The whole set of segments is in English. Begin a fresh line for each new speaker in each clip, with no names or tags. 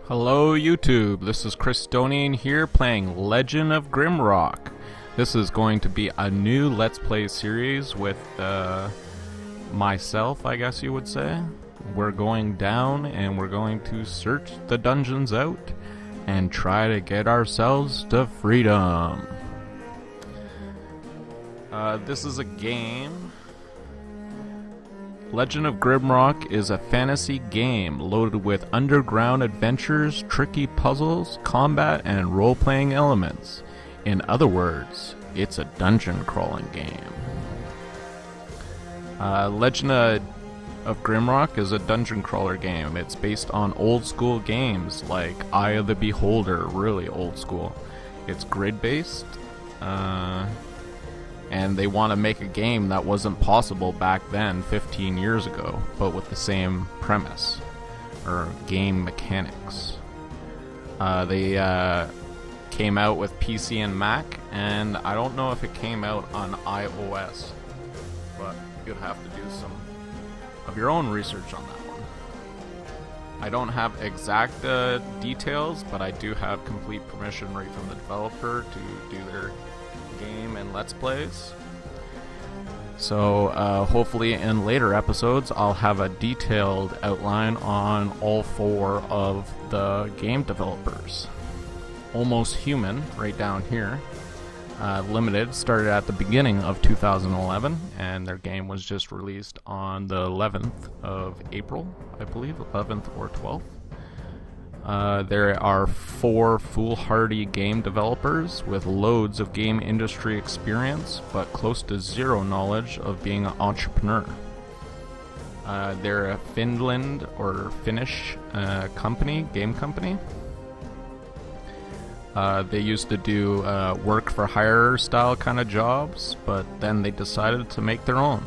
Hello YouTube, this is Christonian here playing Legend of Grimrock. This is going to be a new Let's Play series with myself, I guess you would say. We're going down and we're going to search the dungeons out and try to get ourselves to freedom. This is a game. Legend of Grimrock is a fantasy game loaded with underground adventures, tricky puzzles, combat, and role-playing elements. In other words, it's a dungeon crawling game. Legend of Grimrock is a dungeon crawler game. It's based on old school games like Eye of the Beholder, really old school. It's grid based. And they want to make a game that wasn't possible back then 15 years ago, but with the same premise or game mechanics. They came out with PC and Mac, and I don't know if it came out on iOS, but you'd have to do some of your own research on that one. I don't have exact details, but I do have complete permission right from the developer to do their game and Let's Plays. So hopefully in later episodes I'll have a detailed outline on all four of the game developers. Almost Human, right down here, Limited, started at the beginning of 2011, and their game was just released on the 11th of April, I believe, 11th or 12th. There are 4 foolhardy game developers with loads of game industry experience, but close to zero knowledge of being an entrepreneur. They're a Finland or Finnish game company. They used to do work for hire style kind of jobs, but then they decided to make their own.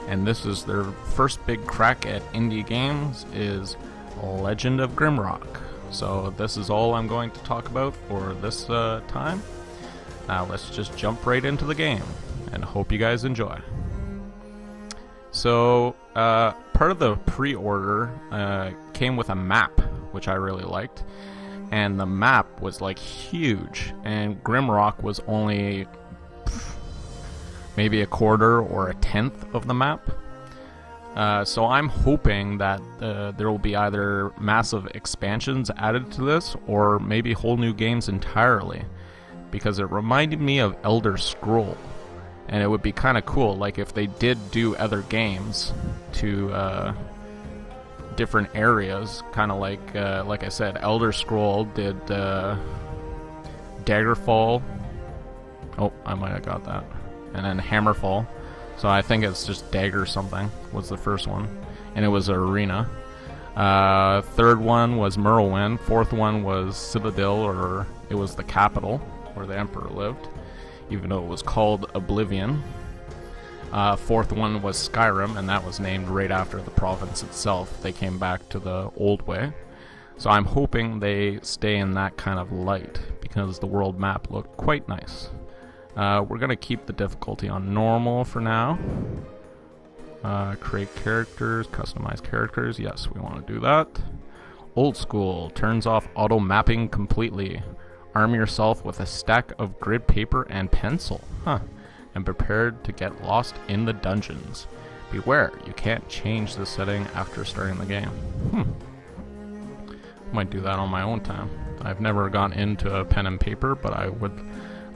And this is their first big crack at indie games, is Legend of Grimrock. So this is all I'm going to talk about for this time. Now let's just jump right into the game and hope you guys enjoy. So part of the pre-order came with a map, which I really liked, and the map was like huge, and Grimrock was only maybe a quarter or a tenth of the map. So I'm hoping that there will be either massive expansions added to this, or maybe whole new games entirely, because it reminded me of Elder Scroll, and it would be kind of cool, like if they did do other games to different areas, kind of like I said, Elder Scroll did Daggerfall. Oh, I might have got that, and then Hammerfall. So I think it's just Dagger something was the first one, and it was an arena. Third one was Morrowind. Fourth one was Citadel, or it was the capital where the Emperor lived, even though it was called Oblivion. Fourth one was Skyrim, and that was named right after the province itself. They came back to the old way. So I'm hoping they stay in that kind of light, because the world map looked quite nice. We're going to keep the difficulty on normal for now. Create characters, customize characters. Yes, we want to do that. Old school, turns off auto mapping completely. Arm yourself with a stack of grid paper and pencil. And prepared to get lost in the dungeons. Beware, you can't change the setting after starting the game. Might do that on my own time. I've never gone into a pen and paper, but I would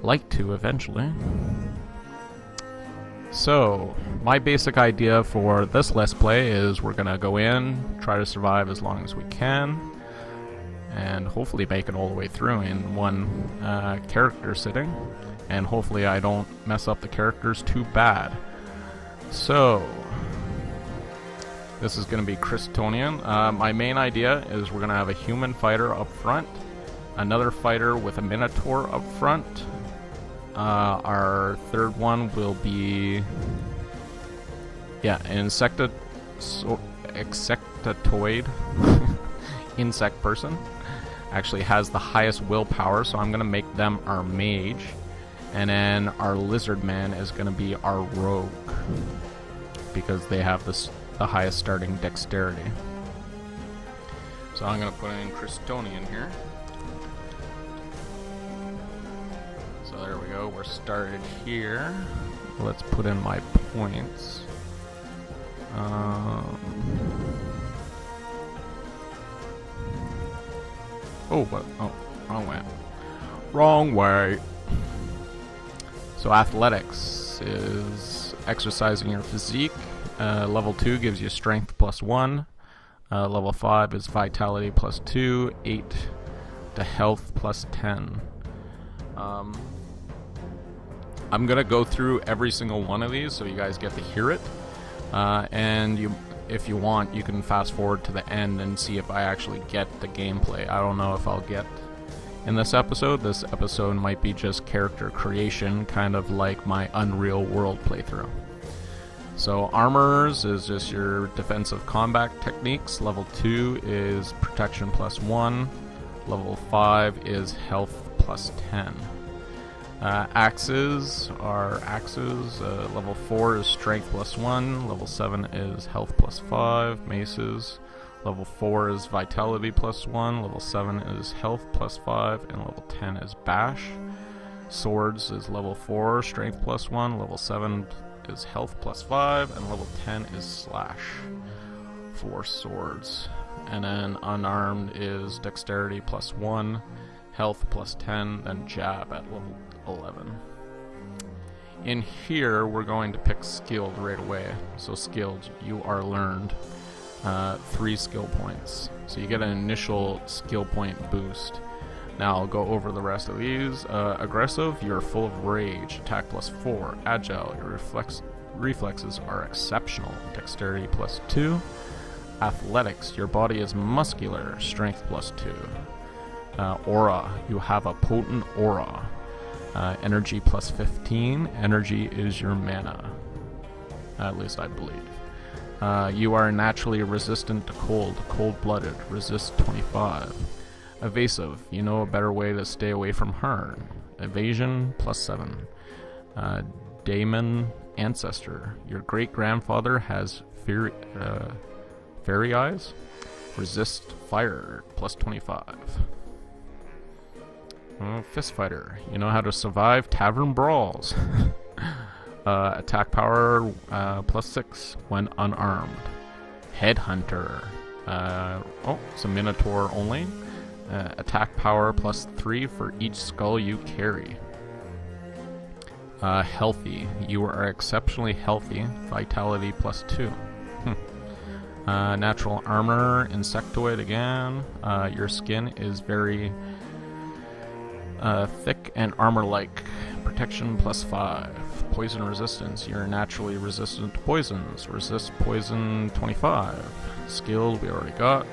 like to eventually. So my basic idea for this Let's Play is we're gonna go in, try to survive as long as we can, and hopefully make it all the way through in one character sitting, and hopefully I don't mess up the characters too bad. So this is gonna be Christonian. My main idea is we're gonna have a human fighter up front, another fighter with a minotaur up front. Our third one will be, insectoid insect person. Actually has the highest willpower, so I'm gonna make them our mage, and then our lizard man is gonna be our rogue, because they have the highest starting dexterity. So I'm going to put in Christonian here. So there we go. We're started here. Let's put in my points. Oh, what? Oh, wrong way. Wrong way. So athletics is exercising your physique. Level 2 gives you strength +1. Level 5 is vitality +2. 8 to health +10. I'm gonna go through every single one of these so you guys get to hear it. And if you want, you can fast forward to the end and see if I actually get the gameplay. I don't know if I'll get in this episode. This episode might be just character creation, kind of like my Unreal World playthrough. So armors is just your defensive combat techniques. Level 2 is protection +1. Level 5 is health +10. Axes are axes. Level 4 is strength +1. Level 7 is health +5. Maces. Level 4 is vitality +1. Level 7 is health +5. And level 10 is bash. Swords is level 4, strength +1. Level 7 is health +5. And level 10 is slash for swords. And then unarmed is dexterity +1. Health +10, then jab at level 11. In here, we're going to pick skilled right away. So skilled, you are learned. 3 skill points. So you get an initial skill point boost. Now I'll go over the rest of these. Aggressive, you're full of rage. Attack +4. Agile, your reflexes are exceptional. Dexterity +2. Athletics, your body is muscular. Strength +2. Aura, you have a potent aura. Energy +15. Energy is your mana. At least I believe. You are naturally resistant to cold. Cold-blooded. Resist 25. Evasive, you know a better way to stay away from harm. Evasion +7. Daemon Ancestor, your great-grandfather has fairy eyes. Resist fire +25. Fist fighter, you know how to survive tavern brawls. Attack power +6 when unarmed. Headhunter, it's a minotaur only. Attack power +3 for each skull you carry. Healthy, you are exceptionally healthy. Vitality +2. Natural armor, insectoid again. Your skin is very thick and armor-like. Protection +5. Poison resistance. You're naturally resistant to poisons. Resist poison 25. Skilled, we already got.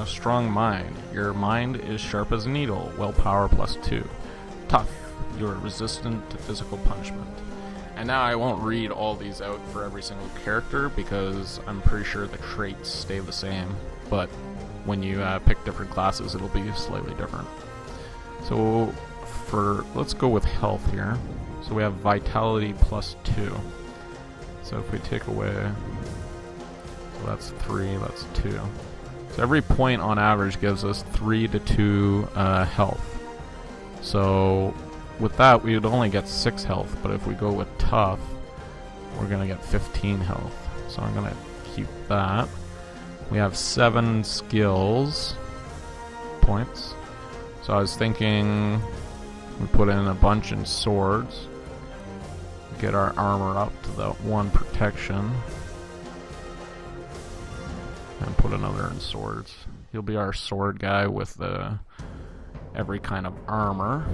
Strong mind. Your mind is sharp as a needle. Willpower +2. Tough. You're resistant to physical punishment. And now I won't read all these out for every single character because I'm pretty sure the traits stay the same. But when you pick different classes, it'll be slightly different. So let's go with health here. So we have vitality +2. So if we take away, so that's 3, that's 2. So every point on average gives us 3 to 2 health. So with that, we would only get 6 health, but if we go with tough, we're gonna get 15 health. So I'm gonna keep that. We have 7 skills points. So I was thinking we put in a bunch in swords, get our armor up to the 1 protection, and put another in swords. He'll be our sword guy with every kind of armor.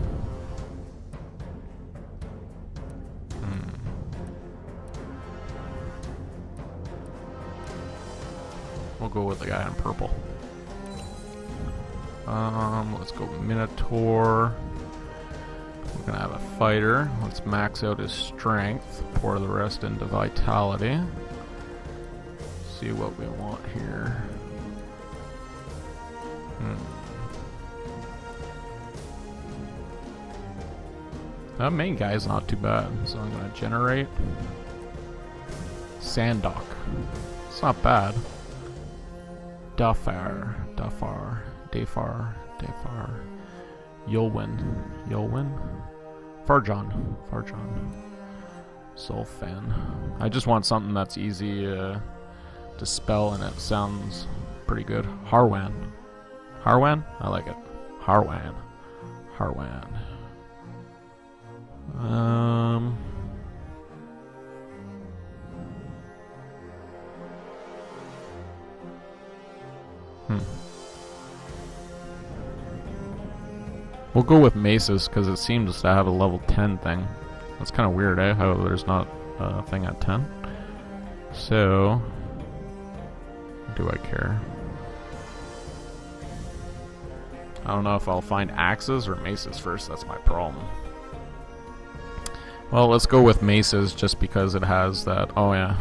We'll go with the guy in purple. Let's go Minotaur. We're gonna have a fighter. Let's max out his strength. Pour the rest into vitality. See what we want here. That main guy's not too bad, so I'm gonna generate. Sandok. It's not bad. Dafar, Yolwyn, Farjon, Solfan. I just want something that's easy to spell and it sounds pretty good. Harwan, I like it. Harwan. We'll go with Maces because it seems to have a level 10 thing. That's kind of weird, eh? How there's not a thing at 10. So, do I care? I don't know if I'll find axes or maces first. That's my problem. Well, let's go with maces just because it has that. Oh yeah.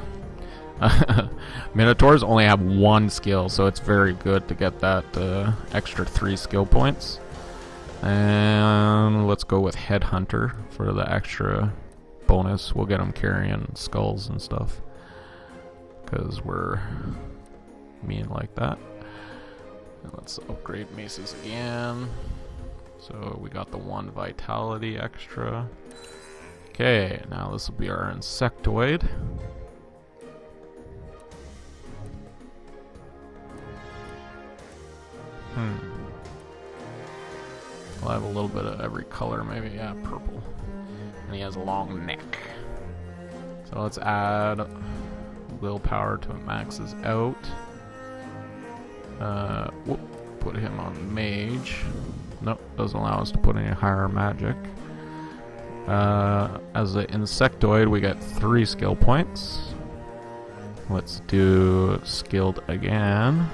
Minotaurs only have 1 skill, so it's very good to get that extra 3 skill points. And let's go with Headhunter for the extra bonus. We'll get them carrying skulls and stuff because we're mean like that. And let's upgrade maces again. So we got the 1 vitality extra. Okay, now this will be our insectoid. I'll have a little bit of every color, maybe. Yeah, purple. And he has a long neck. So let's add willpower to maxes out. Put him on mage. Nope, doesn't allow us to put any higher magic. As an insectoid, we get 3 skill points. Let's do skilled again.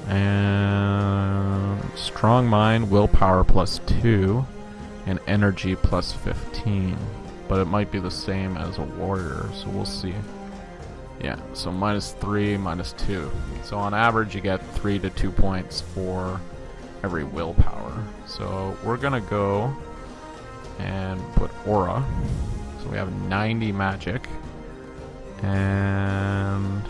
And strong mind, willpower +2, and energy +15. But it might be the same as a warrior, so we'll see. Yeah, so -3, -2. So on average, you get 3 to 2 points for every willpower. So we're gonna go and put aura. So we have 90 magic. And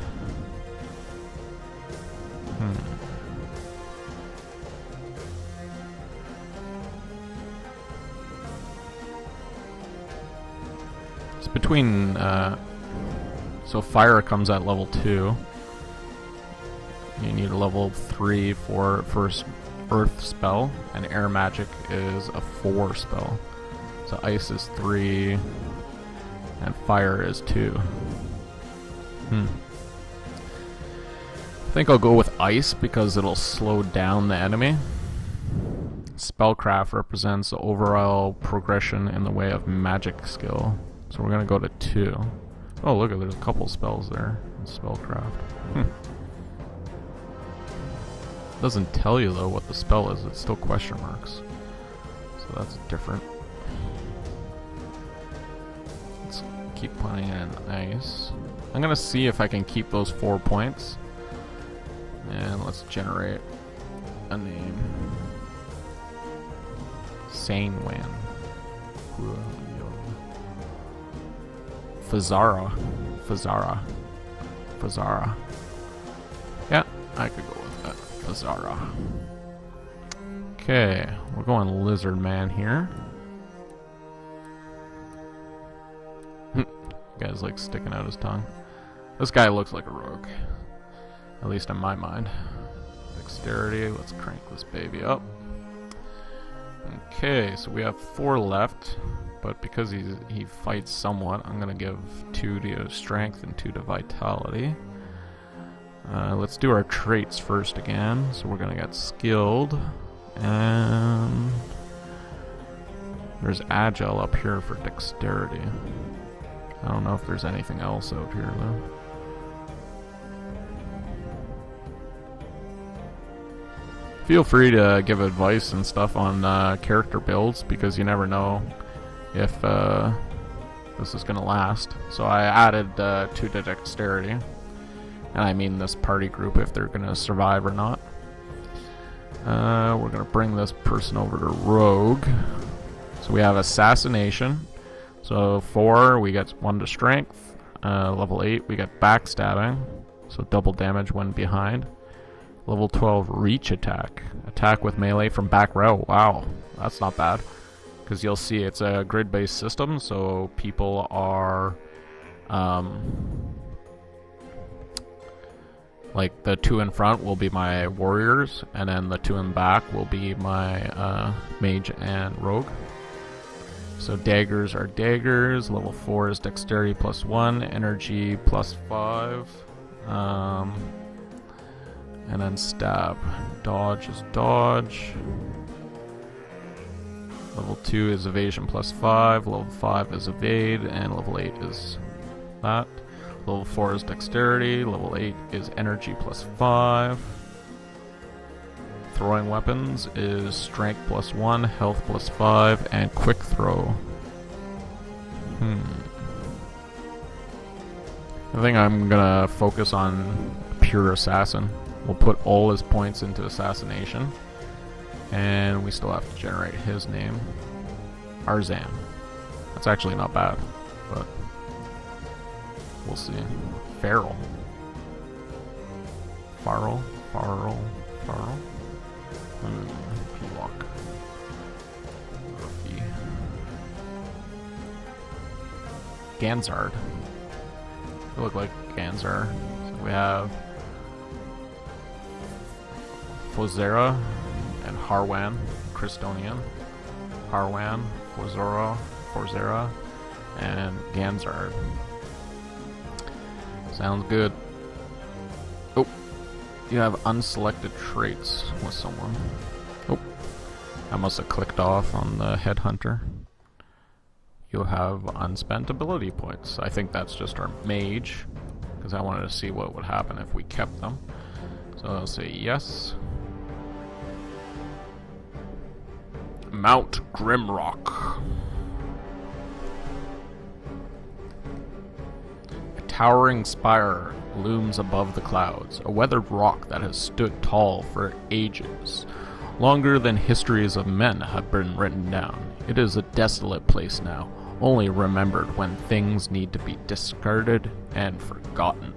it's between so fire comes at level 2. You need a level 3 for first earth spell, and air magic is a 4 spell. So ice is 3 and fire is 2. I think I'll go with ice because it'll slow down the enemy. Spellcraft represents the overall progression in the way of magic skill. So we're gonna go to 2. Oh look, there's a couple spells there in spellcraft. Doesn't tell you though what the spell is, it's still question marks. So that's different. Let's keep playing in ice. I'm gonna see if I can keep those 4 points. And let's generate a name. Sanewan. Fazara. Yeah, I could go with that. Fazara. Okay, we're going lizard man here. Guy's like sticking out his tongue. This guy looks like a rogue. At least in my mind. Dexterity, let's crank this baby up. Okay, so we have 4 left, but because he fights somewhat, I'm gonna give 2 to strength and 2 to vitality. Let's do our traits first again. So we're gonna get skilled, and there's agile up here for dexterity. I don't know if there's anything else out here though. Feel free to give advice and stuff on character builds because you never know if this is going to last. So I added 2 to dexterity. And I mean this party group, if they're going to survive or not. We're going to bring this person over to rogue. So we have assassination. So 4, we get 1 to strength. Level 8, we get backstabbing. So double damage when behind. Level 12 reach attack. Attack with melee from back row. Wow, that's not bad. Because you'll see it's a grid-based system, so people are... like, the two in front will be my warriors, and then the two in back will be my mage and rogue. So daggers are daggers. Level 4 is dexterity +1, energy +5. And then stab. Dodge is dodge. Level 2 is evasion +5. Level 5 is evade. And level 8 is that. Level 4 is dexterity. Level 8 is energy +5. Throwing weapons is strength +1, health +5, and quick throw. I think I'm gonna focus on pure assassin. We'll put all his points into assassination. And we still have to generate his name. Arzan. That's actually not bad, but we'll see. Feral. Farrell. P-Lock. Rookie. Ganzard. They look like Ganzar. So we have Fozera and Harwan, Christonian. Harwan, Forzera, and Ganzard. Sounds good. Oh, you have unselected traits with someone. Oh, I must have clicked off on the headhunter. You'll have unspent ability points. I think that's just our mage, because I wanted to see what would happen if we kept them. So I'll say yes. Mount Grimrock. A towering spire looms above the clouds, a weathered rock that has stood tall for ages, longer than histories of men have been written down. It is a desolate place now, only remembered when things need to be discarded and forgotten.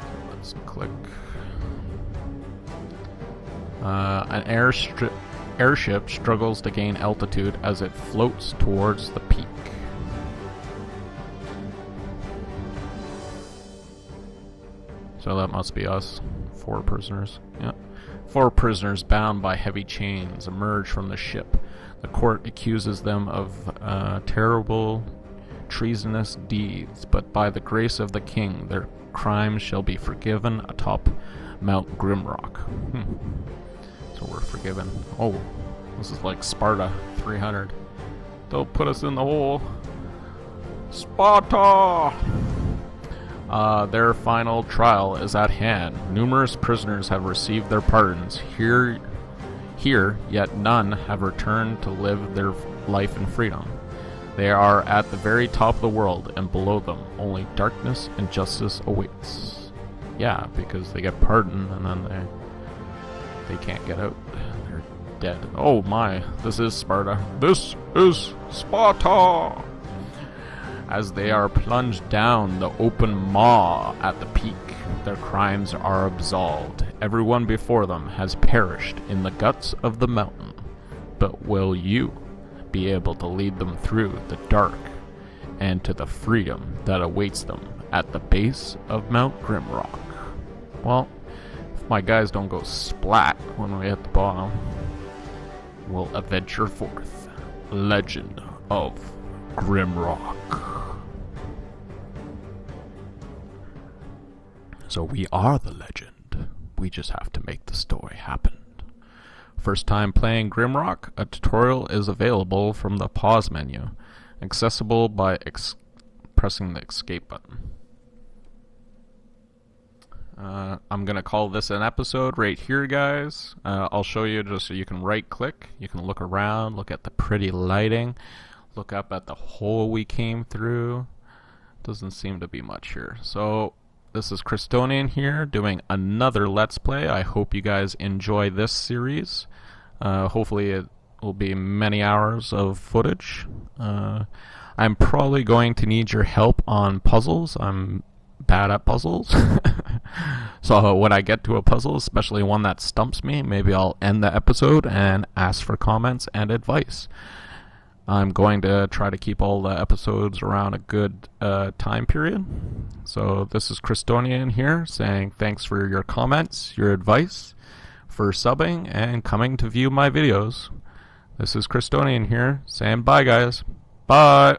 So let's click. An airship struggles to gain altitude as it floats towards the peak. So that must be us. 4 prisoners. Yeah. 4 prisoners bound by heavy chains emerge from the ship. The court accuses them of terrible, treasonous deeds, but by the grace of the king, their crimes shall be forgiven atop Mount Grimrock. So we're forgiven. Oh, this is like Sparta 300. Don't put us in the hole. Sparta! Their final trial is at hand. Numerous prisoners have received their pardons. Here, yet none have returned to live their life in freedom. They are at the very top of the world, and below them only darkness and justice awaits. Yeah, because they get pardoned, and then they can't get out. They're dead. Oh my, this is Sparta. This is Sparta! As they are plunged down the open maw at the peak, their crimes are absolved. Everyone before them has perished in the guts of the mountain. But will you be able to lead them through the dark and to the freedom that awaits them at the base of Mount Grimrock? Well, if my guys don't go splat when we hit the bottom, we'll adventure forth. Legend of Grimrock. So we are the legend. We just have to make the story happen. First time playing Grimrock, a tutorial is available from the pause menu, accessible by pressing the escape button. I'm going to call this an episode right here, guys. I'll show you just so you can right click, you can look around, look at the pretty lighting, look up at the hole we came through. Doesn't seem to be much here. So this is Christonian here doing another Let's Play. I hope you guys enjoy this series. Hopefully it will be many hours of footage. I'm probably going to need your help on puzzles. I'm bad at puzzles. So when I get to a puzzle, especially one that stumps me, maybe I'll end the episode and ask for comments and advice. I'm going to try to keep all the episodes around a good time period. So this is Christonian here saying thanks for your comments, your advice, for subbing and coming to view my videos. This is Christonian here saying bye, guys. Bye.